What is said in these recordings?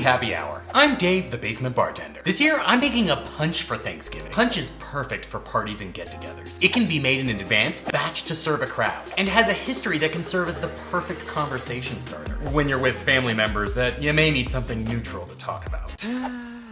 Happy hour. I'm Dave, the basement bartender. This year, I'm making a punch for Thanksgiving. Punch is perfect for parties and get-togethers. It can be made in advance, batch to serve a crowd, and has a history that can serve as the perfect conversation starter when you're with family members that you may need something neutral to talk about.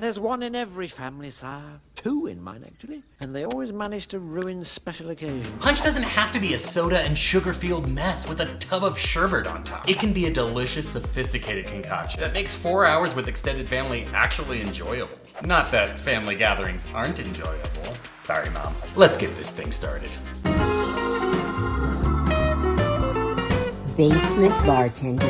There's one in every family, sir. Two in mine, actually. And they always manage to ruin special occasions. Punch doesn't have to be a soda and sugar-filled mess with a tub of sherbet on top. It can be a delicious, sophisticated concoction that makes 4 hours with extended family actually enjoyable. Not that family gatherings aren't enjoyable. Sorry, Mom. Let's get this thing started. Basement bartender.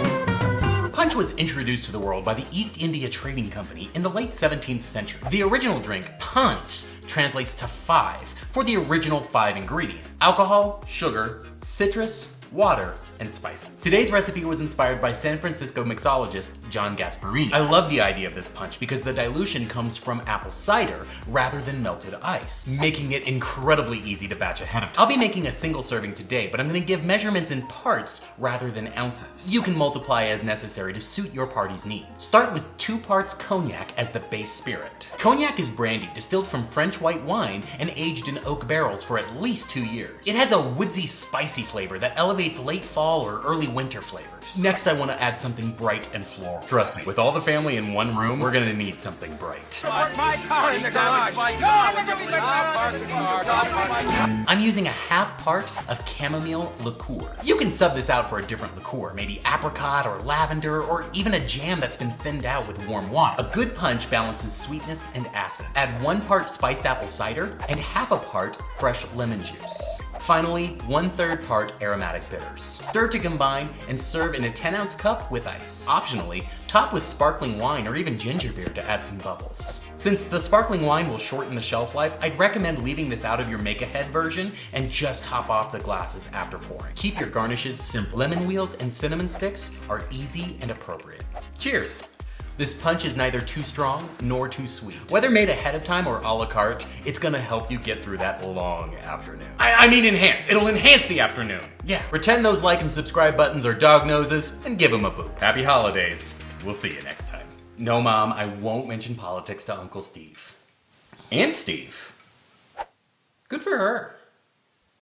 Punch was introduced to the world by the East India Trading Company in the late 17th century. The original drink, punch, translates to 5 for the original 5 ingredients: alcohol, sugar, citrus, water, and spices. Today's recipe was inspired by San Francisco mixologist John Gasparini. I love the idea of this punch because the dilution comes from apple cider rather than melted ice, making it incredibly easy to batch ahead of time. I'll be making a single serving today, but I'm gonna give measurements in parts rather than ounces. You can multiply as necessary to suit your party's needs. Start with 2 parts cognac as the base spirit. Cognac is brandy distilled from French white wine and aged in oak barrels for at least 2 years. It has a woodsy, spicy flavor that elevates late fall or early winter flavors. Next, I want to add something bright and floral. Trust me, with all the family in one room, we're gonna need something bright. My car in the garage! I'm using a half part of Chamomile Liqueur. You can sub this out for a different liqueur, maybe apricot or lavender, or even a jam that's been thinned out with warm water. A good punch balances sweetness and acid. Add 1 part spiced apple cider and half a part fresh lemon juice. Finally, 1/3 part aromatic bitters. Stir to combine and serve in a 10-ounce cup with ice. Optionally, top with sparkling wine or even ginger beer to add some bubbles. Since the sparkling wine will shorten the shelf life, I'd recommend leaving this out of your make-ahead version and just top off the glasses after pouring. Keep your garnishes simple. Lemon wheels and cinnamon sticks are easy and appropriate. Cheers! This punch is neither too strong nor too sweet. Whether made ahead of time or a la carte, it's gonna help you get through that long afternoon. I mean enhance. It'll enhance the afternoon. Yeah. Pretend those like and subscribe buttons are dog noses and give them a boop. Happy holidays. We'll see you next time. No, Mom, I won't mention politics to Uncle Steve. And Steve. Good for her.